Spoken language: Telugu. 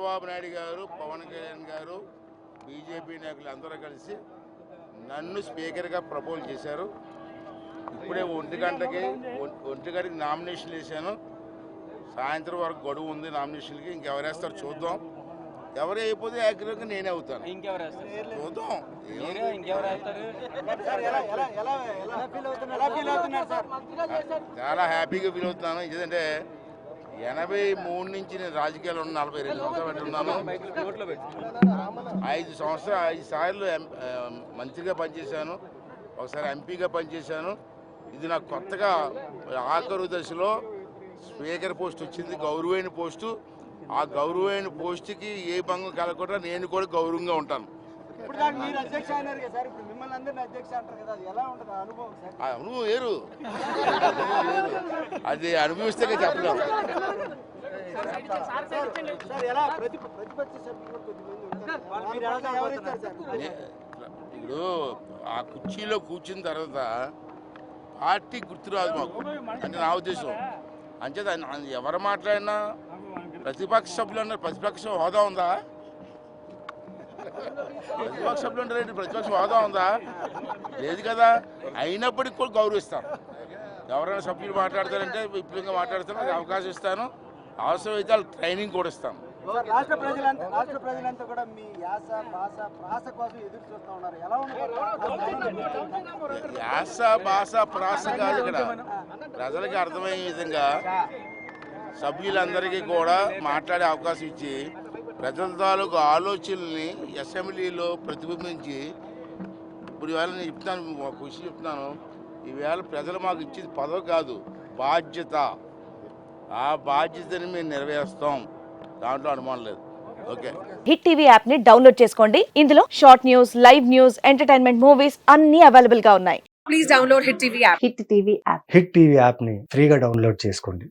చంద్రబాబు నాయుడు గారు, పవన్ కళ్యాణ్ గారు, బీజేపీ నాయకులు అందరూ కలిసి నన్ను స్పీకర్గా ప్రపోజ్ చేశారు. ఇప్పుడే ఒంటి గంటకి నామినేషన్లు వేసాను. సాయంత్రం వరకు గడువు ఉంది నామినేషన్కి. ఇంకెవరేస్తారు చూద్దాం. ఎవరు అయిపోతే యాక్టివ్గా నేనే అవుతాను. చూద్దాం. చాలా హ్యాపీగా ఫీల్ అవుతున్నాను. ఎందుకంటే 83 నుంచి నేను రాజకీయాల్లో ఉన్న 42 సంవత్సరాలు ఉన్నాను. 5 సంవత్సరాలు 5 సార్లు మంత్రిగా పనిచేశాను, ఒకసారి ఎంపీగా పనిచేశాను. ఇది నాకు కొత్తగా ఆఖరు దశలో స్పీకర్ పోస్ట్ వచ్చింది, గౌరవమైన పోస్టు. ఆ గౌరవమైన పోస్టుకి ఏ భంగం కలగకుండా నేను కూడా గౌరవంగా ఉంటాను. అనుభవం వేరు, అది అనుభవిస్తే చెప్పలేము. ఇప్పుడు ఆ కుర్చీలో కూర్చున్న తర్వాత పార్టీ గుర్తురాదు మాకు, అంటే నా ఉద్దేశం. అంచేత ఎవరు మాట్లాడినా ప్రతిపక్ష సభ్యులు అన్నారు. ప్రతిపక్ష హోదా ఉందా? ప్రతిపక్ష సభ్యులు అంటారు, ప్రతిపక్ష హోదా ఉందా? లేదు కదా. అయినప్పటికీ కూడా గౌరవిస్తాను. ఎవరైనా సభ్యులు మాట్లాడతారంటే విపులంగా మాట్లాడతాను, నాకు అవకాశం ఇస్తాను. అవసరమైతే వాళ్ళకి ట్రైనింగ్ కూడా ఇస్తాను. రాష్ట్ర ప్రజలంతా కూడా మీ యాస ప్రాస కోసం ఎదురు చూస్తూ ఉన్నారు. ఎలా ఉన్నారు? యాస భాష ప్రాస కాదు, ఇక్కడ ప్రజలకి అర్థమయ్యే విధంగా సభ్యులందరికీ కూడా మాట్లాడే అవకాశం ఇచ్చి ప్రజల తాలూకు ఆలోచనల్ని అసెంబ్లీలో ప్రతిబింబించి, ఇప్పుడు ఈవేళ నేను చెప్తాను, ఒక విషయం చెప్తున్నాను. ఈవేళ ప్రజలు మాకు ఇచ్చేది పదవి కాదు, బాధ్యత. ఆ బాధ్యతని మేము నెరవేరుస్తాం, దాంట్లో అనుమానం లేదు. ఓకే. హిట్ టీవీ యాప్ ని డౌన్లోడ్ చేసుకోండి. ఇందులో short news, live news, entertainment movies అన్ని అవైలబుల్ గా ఉన్నాయి. Please download hit TV app. Hit TV app ని ఫ్రీగా డౌన్లోడ్ చేసుకోండి.